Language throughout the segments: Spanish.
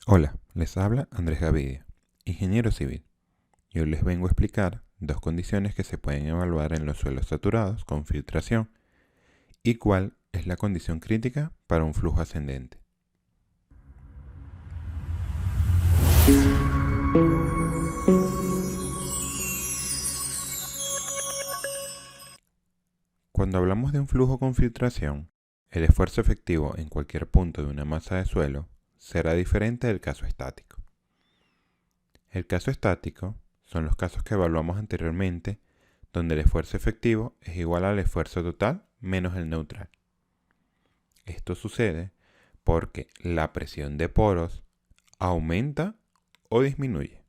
Hola, les habla Andrés Gavidia, ingeniero civil, y hoy les vengo a explicar dos condiciones que se pueden evaluar en los suelos saturados con filtración y cuál es la condición crítica para un flujo ascendente. Cuando hablamos de un flujo con filtración, el esfuerzo efectivo en cualquier punto de una masa de suelo será diferente del caso estático. El caso estático son los casos que evaluamos anteriormente, donde el esfuerzo efectivo es igual al esfuerzo total menos el neutral. Esto sucede porque la presión de poros aumenta o disminuye,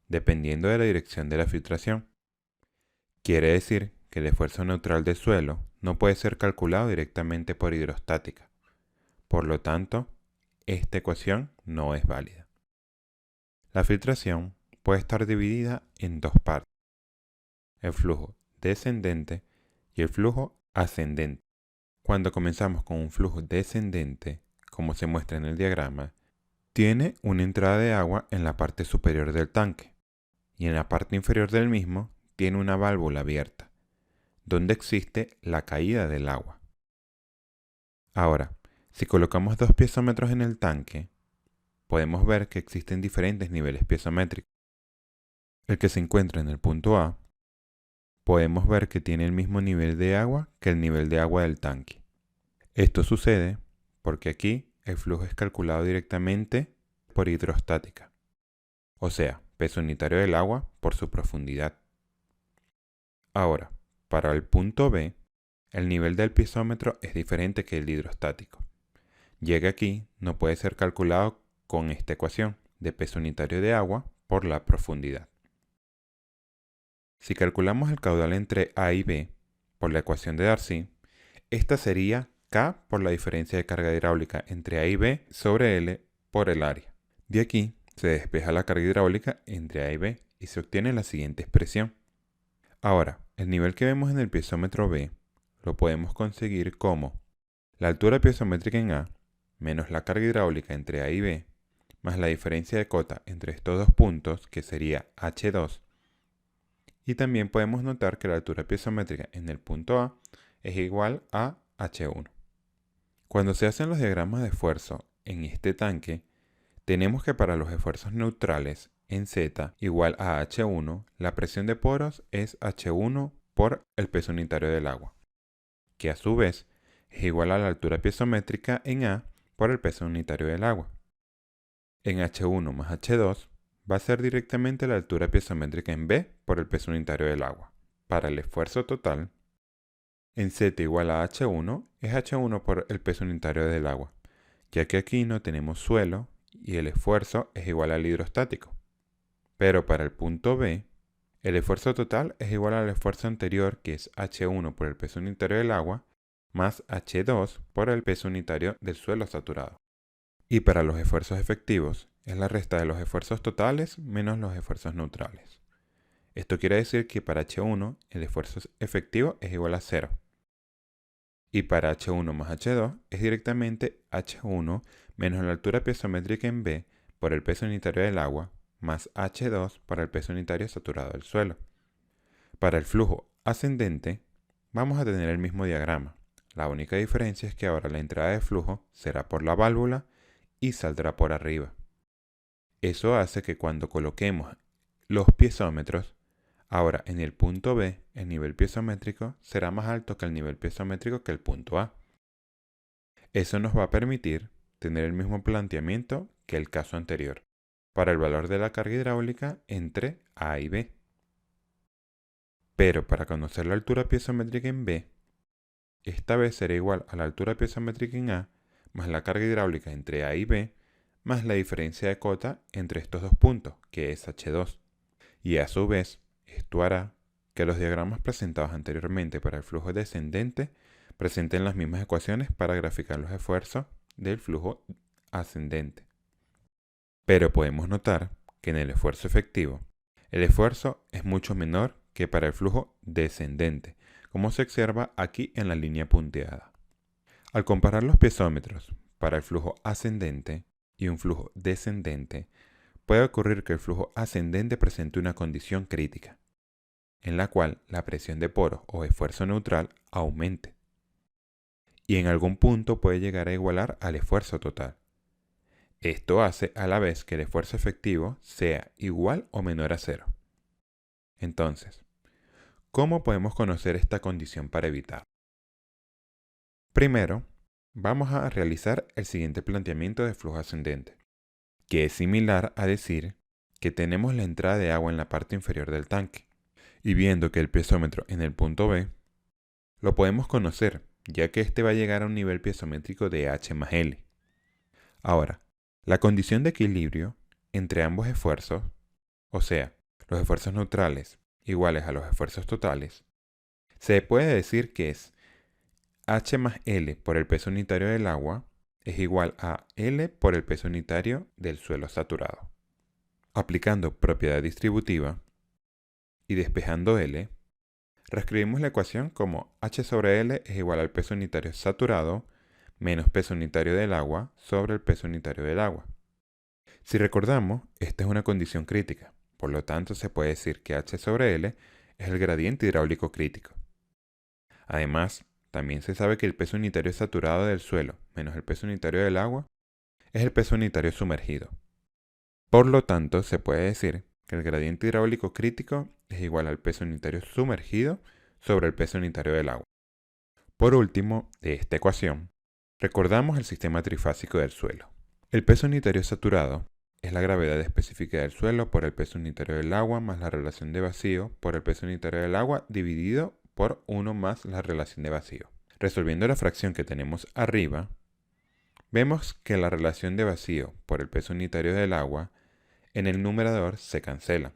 dependiendo de la dirección de la filtración. Quiere decir que el esfuerzo neutral del suelo no puede ser calculado directamente por hidrostática. Por lo tanto, esta ecuación no es válida. La filtración puede estar dividida en dos partes: el flujo descendente y el flujo ascendente. Cuando comenzamos con un flujo descendente, como se muestra en el diagrama, tiene una entrada de agua en la parte superior del tanque y en la parte inferior del mismo tiene una válvula abierta, donde existe la caída del agua. Ahora, si colocamos dos piezómetros en el tanque, podemos ver que existen diferentes niveles piezométricos. El que se encuentra en el punto A, podemos ver que tiene el mismo nivel de agua que el nivel de agua del tanque. Esto sucede porque aquí el flujo es calculado directamente por hidrostática, o sea, peso unitario del agua por su profundidad. Ahora, para el punto B, el nivel del piezómetro es diferente que el hidrostático, ya que aquí no puede ser calculado con esta ecuación de peso unitario de agua por la profundidad. Si calculamos el caudal entre A y B por la ecuación de Darcy, esta sería K por la diferencia de carga hidráulica entre A y B sobre L por el área. De aquí se despeja la carga hidráulica entre A y B y se obtiene la siguiente expresión. Ahora, el nivel que vemos en el piezómetro B lo podemos conseguir como la altura piezométrica en A menos la carga hidráulica entre A y B más la diferencia de cota entre estos dos puntos, que sería H2. Y también podemos notar que la altura piezométrica en el punto A es igual a H1. Cuando se hacen los diagramas de esfuerzo en este tanque, tenemos que para los esfuerzos neutrales en Z igual a H1, la presión de poros es H1 por el peso unitario del agua, que a su vez es igual a la altura piezométrica en A por el peso unitario del agua. En H1 más H2 va a ser directamente la altura piezométrica en B por el peso unitario del agua. Para el esfuerzo total, en Z igual a H1 es H1 por el peso unitario del agua, ya que aquí no tenemos suelo y el esfuerzo es igual al hidrostático. Pero para el punto B, el esfuerzo total es igual al esfuerzo anterior, que es H1 por el peso unitario del agua, más H2 por el peso unitario del suelo saturado. Y para los esfuerzos efectivos, es la resta de los esfuerzos totales menos los esfuerzos neutrales. Esto quiere decir que para H1 el esfuerzo efectivo es igual a 0. Y para H1 más H2 es directamente H1 menos la altura piezométrica en B por el peso unitario del agua más H2 para el peso unitario saturado del suelo. Para el flujo ascendente vamos a tener el mismo diagrama. La única diferencia es que ahora la entrada de flujo será por la válvula y saldrá por arriba. Eso hace que cuando coloquemos los piezómetros, ahora en el punto B el nivel piezométrico será más alto que el nivel piezométrico que el punto A. Eso nos va a permitir tener el mismo planteamiento que el caso anterior, para el valor de la carga hidráulica entre A y B. Pero para conocer la altura piezométrica en B, esta vez será igual a la altura piezométrica en A más la carga hidráulica entre A y B más la diferencia de cota entre estos dos puntos, que es H2. Y a su vez, esto hará que los diagramas presentados anteriormente para el flujo descendente presenten las mismas ecuaciones para graficar los esfuerzos del flujo ascendente. Pero podemos notar que en el esfuerzo efectivo, el esfuerzo es mucho menor que para el flujo descendente, como se observa aquí en la línea punteada. Al comparar los piezómetros para el flujo ascendente, y un flujo descendente, puede ocurrir que el flujo ascendente presente una condición crítica, en la cual la presión de poros o esfuerzo neutral aumente, y en algún punto puede llegar a igualar al esfuerzo total. Esto hace a la vez que el esfuerzo efectivo sea igual o menor a cero. Entonces, ¿cómo podemos conocer esta condición para evitar? Primero, vamos a realizar el siguiente planteamiento de flujo ascendente, que es similar a decir que tenemos la entrada de agua en la parte inferior del tanque, y viendo que el piezómetro en el punto B, lo podemos conocer, ya que este va a llegar a un nivel piezométrico de H más L. Ahora, la condición de equilibrio entre ambos esfuerzos, o sea, los esfuerzos neutrales iguales a los esfuerzos totales, se puede decir que es H más L por el peso unitario del agua es igual a L por el peso unitario del suelo saturado. Aplicando propiedad distributiva y despejando L, reescribimos la ecuación como H sobre L es igual al peso unitario saturado menos peso unitario del agua sobre el peso unitario del agua. Si recordamos, esta es una condición crítica, por lo tanto se puede decir que H sobre L es el gradiente hidráulico crítico. Además, también se sabe que el peso unitario saturado del suelo menos el peso unitario del agua es el peso unitario sumergido. Por lo tanto, se puede decir que el gradiente hidráulico crítico es igual al peso unitario sumergido sobre el peso unitario del agua. Por último, de esta ecuación, recordamos el sistema trifásico del suelo. El peso unitario saturado es la gravedad específica del suelo por el peso unitario del agua más la relación de vacío por el peso unitario del agua dividido por 1 más la relación de vacío. Resolviendo la fracción que tenemos arriba, vemos que la relación de vacío por el peso unitario del agua en el numerador se cancela,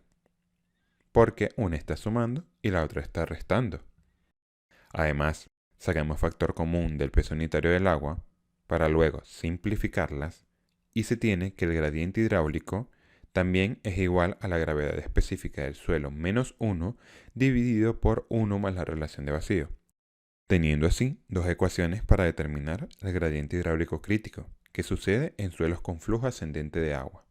porque una está sumando y la otra está restando. Además, sacamos factor común del peso unitario del agua para luego simplificarlas y se tiene que el gradiente hidráulico también es igual a la gravedad específica del suelo menos 1 dividido por 1 más la relación de vacío, teniendo así dos ecuaciones para determinar el gradiente hidráulico crítico, que sucede en suelos con flujo ascendente de agua.